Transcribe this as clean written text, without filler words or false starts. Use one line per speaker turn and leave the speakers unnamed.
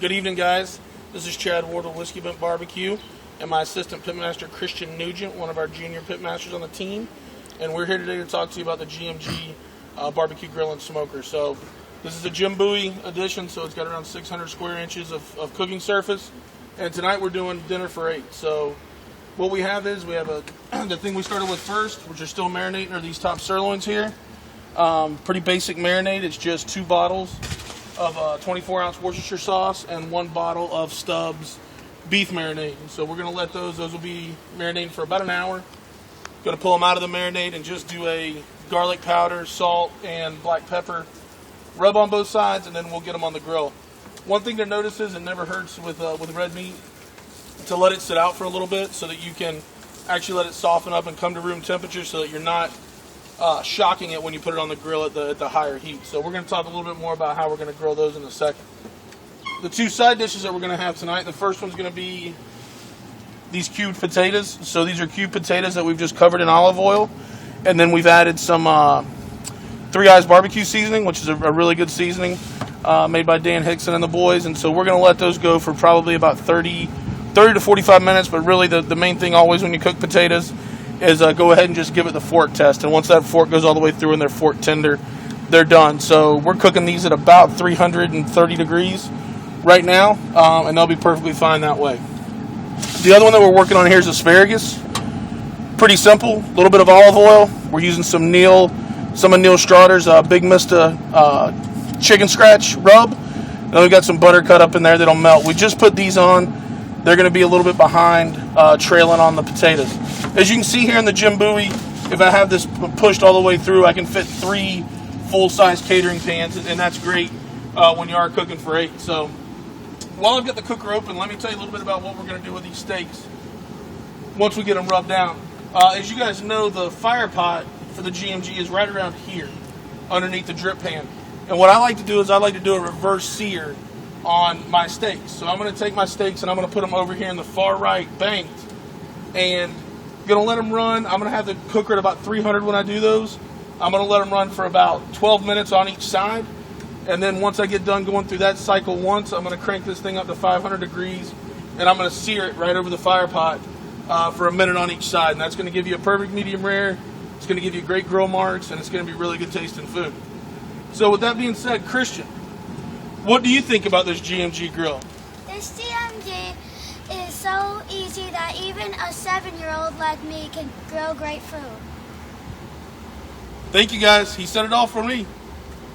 Good evening, guys. This is Chad Ward of Whiskey Bent Barbecue and my assistant pitmaster Christian Nugent, one of our junior pitmasters on the team. And we're here today to talk to you about the GMG barbecue grill and smoker. So this is a Jim Bowie edition, so it's got around 600 square inches of cooking surface. And tonight we're doing dinner for 8. So what we have is the thing we started with first, which are still marinating, are these top sirloins here. Pretty basic marinade. It's just 2 bottles of 24-ounce Worcestershire sauce and 1 bottle of Stubbs beef marinade. So we're going to let those will be marinating for about an hour. Going to pull them out of the marinade and just do a garlic powder, salt, and black pepper rub on both sides, and then we'll get them on the grill. One thing to notice is it never hurts with red meat to let it sit out for a little bit so that you can actually let it soften up and come to room temperature so that you're not shocking it when you put it on the grill at the higher heat. So we're going to talk a little bit more about how we're going to grill those in a second. The 2 side dishes that we're going to have tonight, the first one's going to be these cubed potatoes. So these are cubed potatoes that we've just covered in olive oil, and then we've added some 3 Eyes barbecue seasoning, which is a really good seasoning made by Dan Hickson and the boys. And so we're going to let those go for probably about 30 to 45 minutes, but really the main thing always when you cook potatoes is go ahead and just give it the fork test. And once that fork goes all the way through and they're fork tender, they're done. So we're cooking these at about 330 degrees right now, and they'll be perfectly fine that way. The other one that we're working on here is asparagus. Pretty simple, a little bit of olive oil. We're using some of Neil Strotter's Big Mista chicken scratch rub. Then we've got some butter cut up in there that'll melt. We just put these on. They're going to be a little bit behind, trailing on the potatoes. As you can see here in the Jim Bowie, if I have this pushed all the way through, I can fit 3 full-size catering pans, and that's great when you are cooking for 8. So while I've got the cooker open, let me tell you a little bit about what we're going to do with these steaks once we get them rubbed down. As you guys know, the fire pot for the GMG is right around here, underneath the drip pan. And what I like to do is I like to do a reverse sear on my steaks. So I'm going to take my steaks and I'm going to put them over here in the far right banked, and I'm going to let them run. I'm going to have the cooker at about 300 when I do those. I'm going to let them run for about 12 minutes on each side, and then once I get done going through that cycle once, I'm going to crank this thing up to 500 degrees, and I'm going to sear it right over the fire pot for a minute on each side. And that's going to give you a perfect medium rare. It's going to give you great grill marks, and it's going to be really good tasting food. So with that being said, Christian, what do you think about this GMG grill?
This GMG is so easy that even a 7-year-old like me can grill great food.
Thank you, guys. He said it all for me.